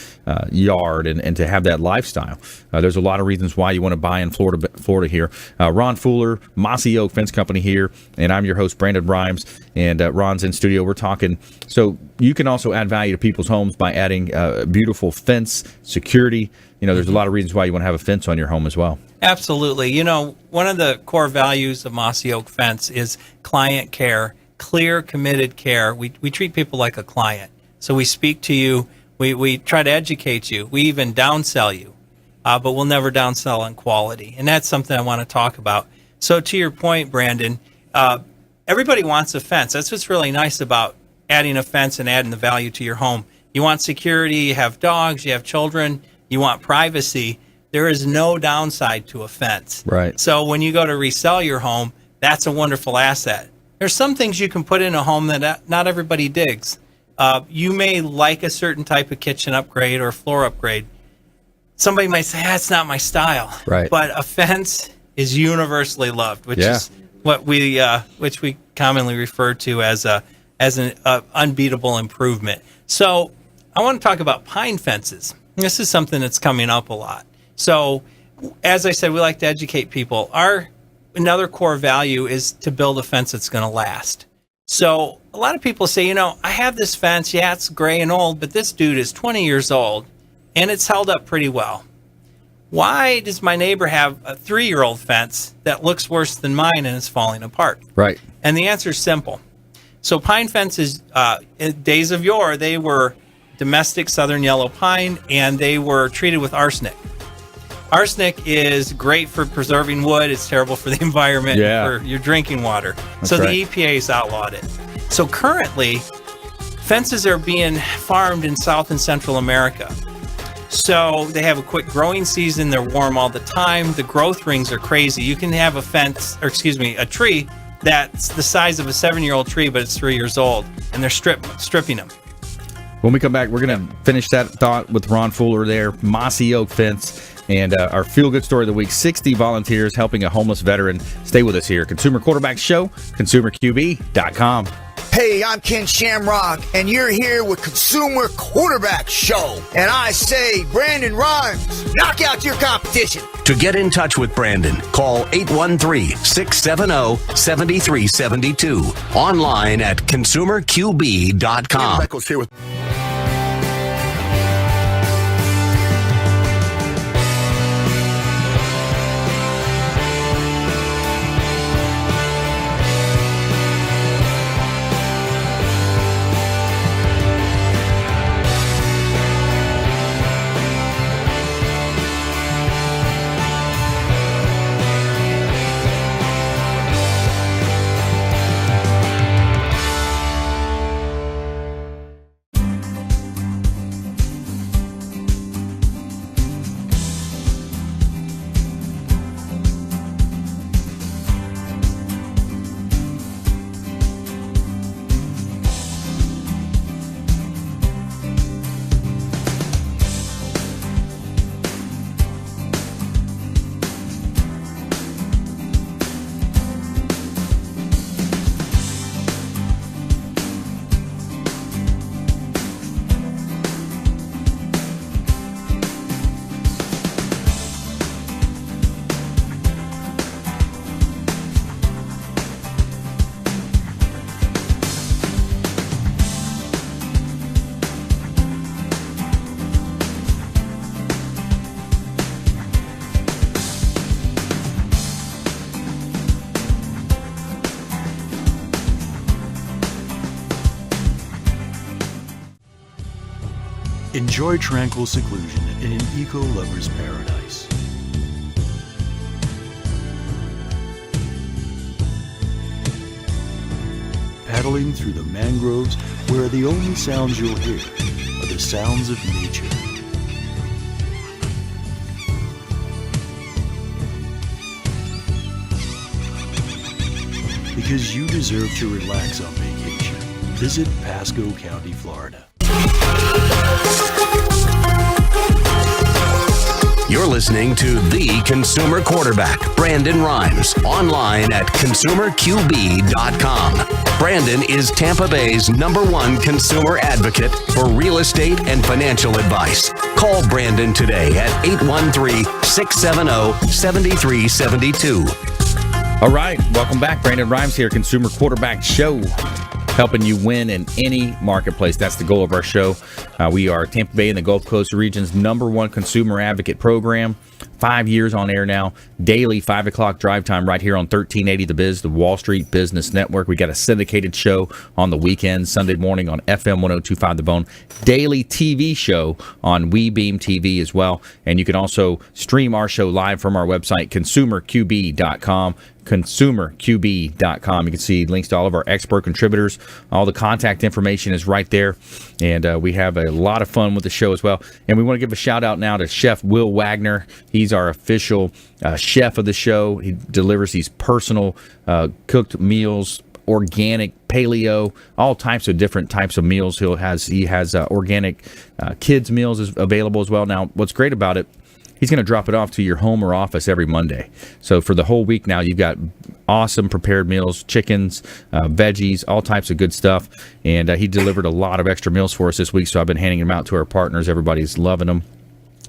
yard and to have that lifestyle. There's a lot of reasons why you want to buy in Florida here. Ron Fuller, Mossy Oak Fence Company here, and I'm your host, Brandon Rhymes, and Ron's in studio. We're talking. So you can also add value to people's homes by adding beautiful fence, security. There's a lot of reasons why you want to have a fence on your home as well. Absolutely. One of the core values of Mossy Oak Fence is client care, clear, committed care. We treat people like a client. So we speak to you. We try to educate you. We even downsell you, but we'll never downsell on quality. And that's something I want to talk about. So to your point, Brandon, everybody wants a fence. That's what's really nice about adding a fence and adding the value to your home. You want security, you have dogs, you have children, you want privacy. There is no downside to a fence. Right. So when you go to resell your home, that's a wonderful asset. there's some things you can put in a home that not everybody digs. You may like a certain type of kitchen upgrade or floor upgrade. Somebody might say, that's not my style. Right. But a fence is universally loved, which is what which we commonly refer to as an unbeatable improvement. So I want to talk about pine fences. This is something that's coming up a lot. So as I said, we like to educate people. Another core value is to build a fence that's going to last. So a lot of people say, I have this fence. Yeah, it's gray and old, but this dude is 20 years old and it's held up pretty well. Why does my neighbor have a 3-year-old fence that looks worse than mine and is falling apart? Right. And the answer is simple. So pine fences, in days of yore, they were domestic southern yellow pine, and they were treated with arsenic. Arsenic is great for preserving wood. It's terrible for the environment, for your drinking water. So the EPA has outlawed it. So currently, fences are being farmed in South and Central America. So they have a quick growing season. They're warm all the time. The growth rings are crazy. You can have a tree that's the size of a 7-year-old tree, but it's 3 years old, and they're stripping them. When we come back, we're going to finish that thought with Ron Fuller there, Mossy Oak Fence, and our feel-good story of the week, 60 volunteers helping a homeless veteran. Stay with us here. Consumer Quarterback Show, ConsumerQB.com. Hey, I'm Ken Shamrock, and you're here with Consumer Quarterback Show. And I say, Brandon Rhymes, knock out your competition. To get in touch with Brandon, call 813-670-7372. Online at ConsumerQB.com. Enjoy tranquil seclusion in an eco-lover's paradise. Paddling through the mangroves where the only sounds you'll hear are the sounds of nature. Because you deserve to relax on vacation, visit Pasco County, Florida. You're listening to The Consumer Quarterback, Brandon Rhymes, online at ConsumerQB.com. Brandon is Tampa Bay's #1 consumer advocate for real estate and financial advice. Call Brandon today at 813-670-7372. All right, welcome back. Brandon Rhymes here, Consumer Quarterback Show, helping you win in any marketplace. That's the goal of our show. We are Tampa Bay and the Gulf Coast region's #1 consumer advocate program. 5 years on air now. Daily 5 o'clock drive time right here on 1380 The Biz, the Wall Street Business Network. We got a syndicated show on the weekend, Sunday morning on FM 1025 The Bone. Daily TV show on WeBeam TV as well. And you can also stream our show live from our website, ConsumerQB.com. ConsumerQB.com. You can see links to all of our expert contributors. All the contact information is right there. And we have a lot of fun with the show as well. And we want to give a shout out now to Chef Will Wagner. He's our official chef of the show. He delivers these personal cooked meals organic, paleo, all types of different types of meals. He has organic kids meals available as well. Now, what's great about it, he's going to drop it off to your home or office every Monday. So for the whole week now, you've got awesome prepared meals, chickens, veggies, all types of good stuff. And he delivered a lot of extra meals for us this week, so I've been handing them out to our partners. Everybody's loving them.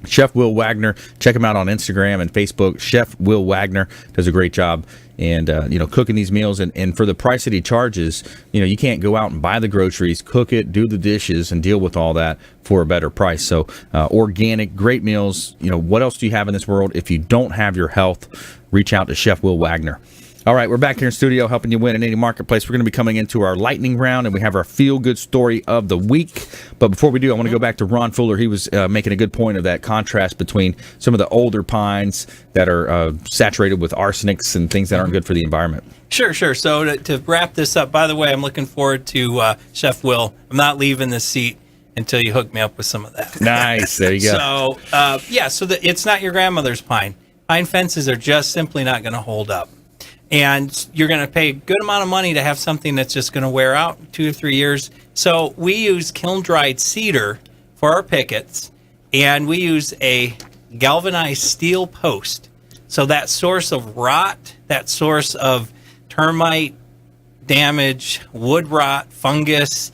Chef Will Wagner, check him out on Instagram and Facebook. Chef Will Wagner does a great job, and cooking these meals. And for the price that he charges, you can't go out and buy the groceries, cook it, do the dishes, and deal with all that for a better price. So organic, great meals. What else do you have in this world? If you don't have your health, reach out to Chef Will Wagner. All right, we're back here in studio helping you win in any marketplace. We're going to be coming into our lightning round, and we have our feel-good story of the week. But before we do, I want to go back to Ron Fuller. He was making a good point of that contrast between some of the older pines that are saturated with arsenics and things that aren't good for the environment. Sure. So to wrap this up, by the way, I'm looking forward to Chef Will. I'm not leaving this seat until you hook me up with some of that. Nice. There you go. So, it's not your grandmother's pine. Pine fences are just simply not going to hold up. And you're going to pay a good amount of money to have something that's just going to wear out in 2 or 3 years. So we use kiln-dried cedar for our pickets, and we use a galvanized steel post. So that source of rot, that source of termite damage, wood rot, fungus,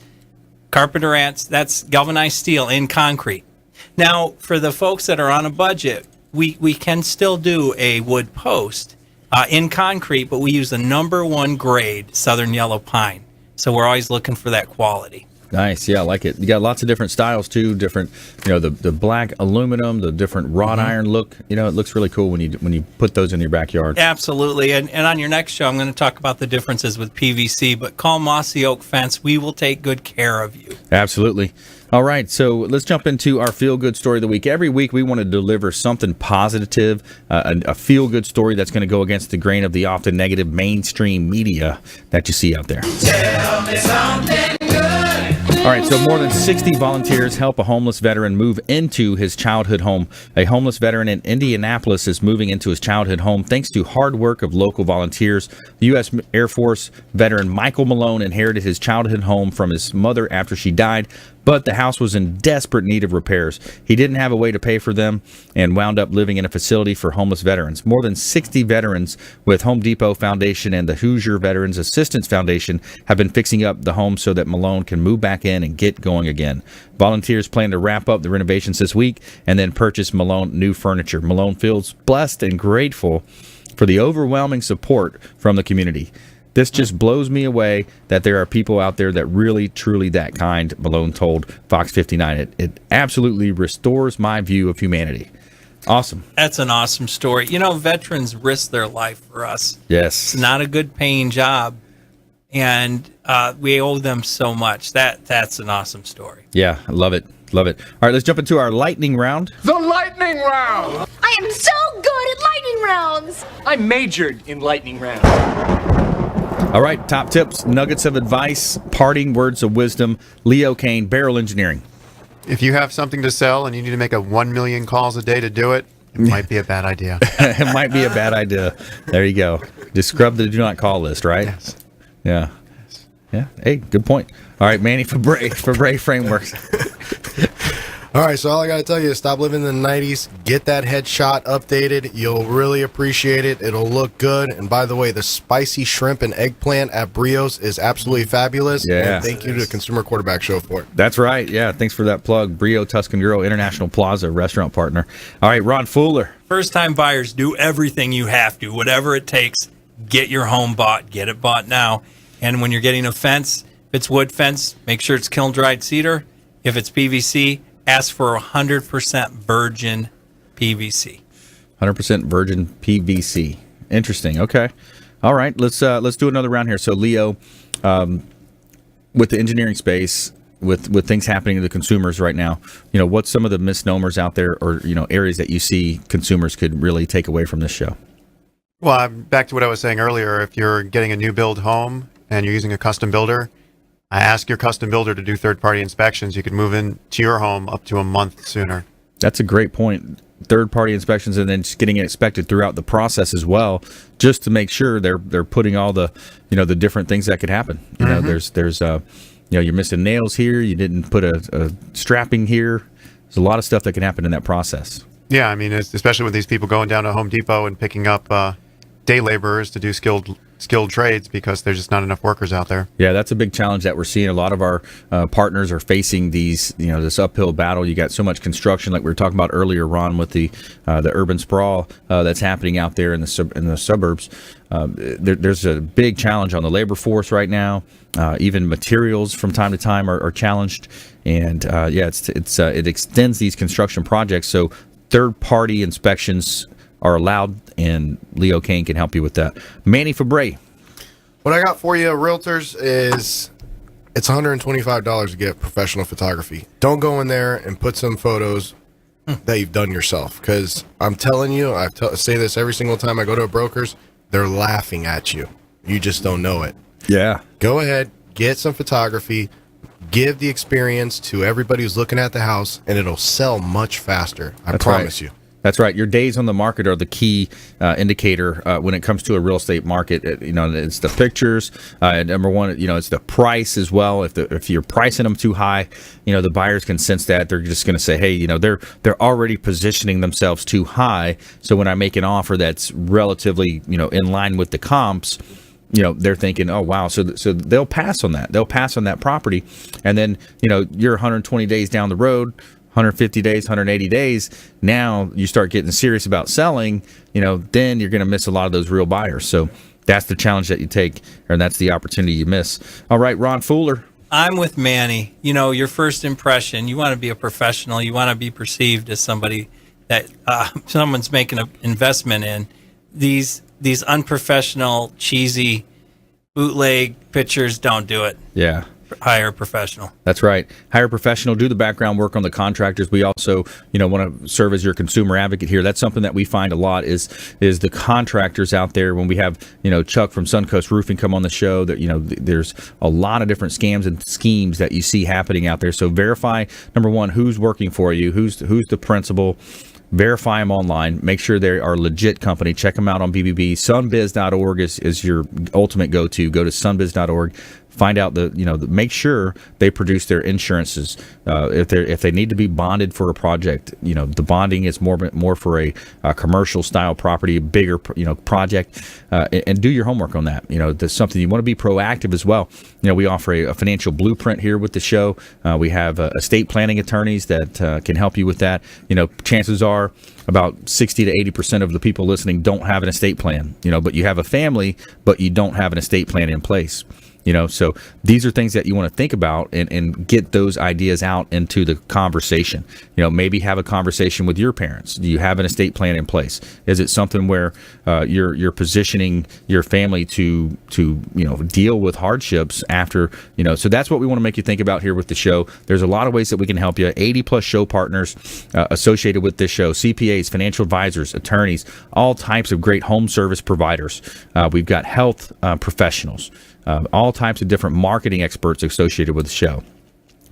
carpenter ants, that's galvanized steel in concrete. Now, for the folks that are on a budget, we can still do a wood post in concrete, but we use the #1 grade Southern Yellow Pine. So we're always looking for that quality. Nice. Yeah, I like it. You got lots of different styles too. Different, the black aluminum, the different wrought iron look. It looks really cool when you put those in your backyard. Absolutely. And on your next show, I'm going to talk about the differences with PVC. But call Mossy Oak Fence. We will take good care of you. Absolutely. All right, so let's jump into our feel-good story of the week. Every week we want to deliver something positive, a feel-good story that's going to go against the grain of the often negative mainstream media that you see out there. Tell me something good. All right, so more than 60 volunteers help a homeless veteran move into his childhood home. A homeless veteran in Indianapolis is moving into his childhood home thanks to hard work of local volunteers. The U.S. Air Force veteran Michael Malone inherited his childhood home from his mother after she died, but the house was in desperate need of repairs. He didn't have a way to pay for them and wound up living in a facility for homeless veterans. More than 60 veterans with Home Depot Foundation and the Hoosier Veterans Assistance Foundation have been fixing up the home so that Malone can move back in and get going again. Volunteers plan to wrap up the renovations this week and then purchase Malone new furniture. Malone feels blessed and grateful for the overwhelming support from the community. This just blows me away that there are people out there that really, truly that kind, Malone told Fox 59. It absolutely restores my view of humanity. Awesome. That's an awesome story. Veterans risk their life for us. Yes. It's not a good paying job, and we owe them so much. That's an awesome story. Yeah, I love it. Love it. All right, let's jump into our lightning round. The lightning round! I am so good at lightning rounds! I majored in lightning rounds. All right, top tips, nuggets of advice, parting words of wisdom. Leo-beryl Engineering. If you have something to sell and you need to make 1 million calls a day to do it, it might be a bad idea. It might be a bad idea. There you go. Just scrub the do not call list, right? Yes. Yeah. Yeah. Hey, good point. All right, Manny, Febre Frameworks. All right, so all I got to tell you is stop living in the 90s. Get that headshot updated. You'll really appreciate it. It'll look good. And by the way, the spicy shrimp and eggplant at Brio's is absolutely fabulous. Yeah. And thank you to the Consumer Quarterback Show for it. That's right. Yeah, thanks for that plug. Brio Tuscan Grill, International Plaza, restaurant partner. All right, Ron Fuller. First-time buyers, do everything you have to, whatever it takes. Get your home bought. Get it bought now. And when you're getting a fence, if it's wood fence, make sure it's kiln-dried cedar. If it's PVC, ask for 100% virgin PVC. 100% virgin PVC. Interesting. Okay. All right. Let's do another round here. So, Leo, with the engineering space, with things happening to the consumers right now, what's some of the misnomers out there, or areas that you see consumers could really take away from this show? Well, back to what I was saying earlier. If you're getting a new build home and you're using a custom builder, I ask your custom builder to do third-party inspections. You could move into your home up to a month sooner. That's a great point. third-party inspections, and then just getting it inspected throughout the process as well, just to make sure they're putting all the the different things that could happen. There's you're missing nails here, you didn't put a strapping here. There's a lot of stuff that can happen in that process. Yeah, I mean, especially with these people going down to Home Depot and picking up day laborers to do skilled trades because there's just not enough workers out there. Yeah, that's a big challenge that we're seeing. A lot of our partners are facing this uphill battle. You got so much construction, like we were talking about earlier, Ron, with the urban sprawl that's happening out there in the suburbs. There's a big challenge on the labor force right now. Even materials from time to time are challenged, and it extends these construction projects. So third-party inspections are allowed, and Leo Kane can help you with that. Manny Febre. What I got for you, realtors, is it's $125 to get professional photography. Don't go in there and put some photos that you've done yourself, because I'm telling you, say this every single time I go to a broker's, they're laughing at you. You just don't know it. Yeah. Go ahead, get some photography, give the experience to everybody who's looking at the house, and it'll sell much faster. I promise you. That's right. Your days on the market are the key indicator when it comes to a real estate market. It's the pictures. Number one, it's the price as well. If you're pricing them too high, the buyers can sense that. They're just going to say, hey, they're already positioning themselves too high. So when I make an offer that's relatively, in line with the comps, they're thinking, oh, wow. So they'll pass on that. They'll pass on that property. And then, you're 120 days down the road, 150 days, 180 days, now you start getting serious about selling, then you're going to miss a lot of those real buyers. So that's the challenge that you take, and that's the opportunity you miss. All right, Ron Fuller. I'm with Manny. Your first impression, you want to be a professional. You want to be perceived as somebody that someone's making an investment in. These unprofessional, cheesy, bootleg pictures, don't do it. Yeah. Hire a professional. That's right. Hire a professional. Do the background work on the contractors. We also, want to serve as your consumer advocate here. That's something that we find a lot is the contractors out there. When we have, Chuck from Suncoast Roofing come on the show, that there's a lot of different scams and schemes that you see happening out there. So verify, number one, who's working for you, who's the principal. Verify them online. Make sure they are a legit company. Check them out on BBB. Sunbiz.org is your ultimate go-to. Go to sunbiz.org. Find out make sure they produce their insurances. If they need to be bonded for a project, the bonding is more for a commercial style property, a bigger project, and do your homework on that. That's something you want to be proactive as well. We offer a financial blueprint here with the show. We have estate planning attorneys that can help you with that. Chances are about 60 to 80% of the people listening don't have an estate plan. But you have a family, but you don't have an estate plan in place. So these are things that you want to think about and get those ideas out into the conversation. Maybe have a conversation with your parents. Do you have an estate plan in place? Is it something where you're positioning your family to deal with hardships after, so that's what we want to make you think about here with the show. There's a lot of ways that we can help you. 80 plus show partners associated with this show, CPAs, financial advisors, attorneys, all types of great home service providers. We've got health professionals. All types of different marketing experts associated with the show.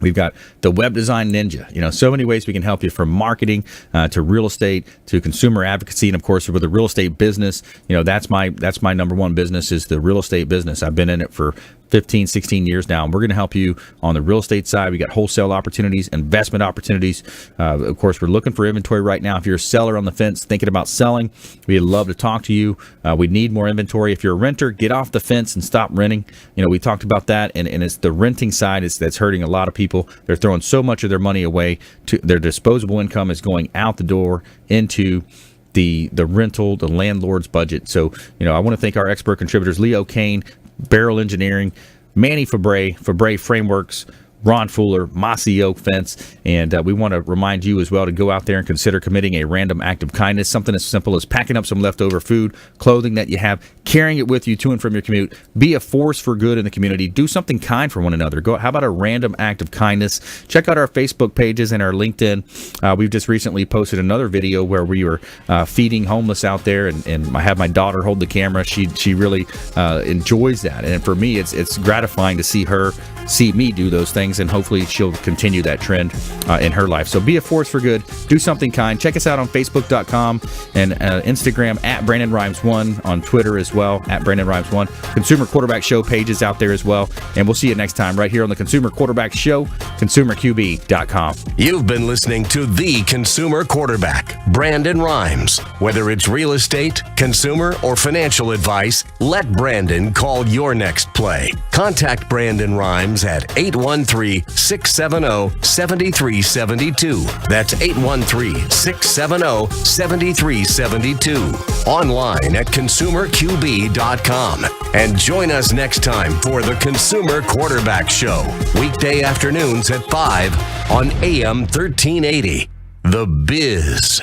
We've got the web design ninja. So many ways we can help you, from marketing to real estate to consumer advocacy, and of course with the real estate business. That's my number one business, is the real estate business. I've been in it for 15, 16 years now, and we're going to help you on the real estate side. We got wholesale opportunities, investment opportunities. Of course, we're looking for inventory right now. If you're a seller on the fence thinking about selling, we'd love to talk to you. We need more inventory. If you're a renter, get off the fence and stop renting. We talked about that, and it's the renting side that's hurting a lot of people. They're throwing so much of their money away. Their disposable income is going out the door into the rental, the landlord's budget. So, I want to thank our expert contributors, Leo Kane, Beryl Engineering, Manny Febre Frameworks, Ron Fuller, Mossy Oak Fence, and we want to remind you as well to go out there and consider committing a random act of kindness. Something as simple as packing up some leftover food, clothing that you have, carrying it with you to and from your commute. Be a force for good in the community. Do something kind for one another. How about a random act of kindness? Check out our Facebook pages and our LinkedIn. We've just recently posted another video where we were feeding homeless out there, and I have my daughter hold the camera. She really enjoys that, and for me, it's gratifying to see me do those things, and hopefully she'll continue that trend in her life. So be a force for good. Do something kind. Check us out on Facebook.com and Instagram at Brandon Rhymes 1, on Twitter as well at Brandon Rhymes 1. Consumer Quarterback Show page is out there as well, and we'll see you next time right here on the Consumer Quarterback Show, ConsumerQB.com. You've been listening to the Consumer Quarterback, Brandon Rhymes. Whether it's real estate, consumer, or financial advice, let Brandon call your next play. Contact Brandon Rhymes at 813-670-7372. That's 813-670-7372. Online at consumerqb.com. And join us next time for the Consumer Quarterback Show, weekday afternoons at 5 on AM 1380. The Biz.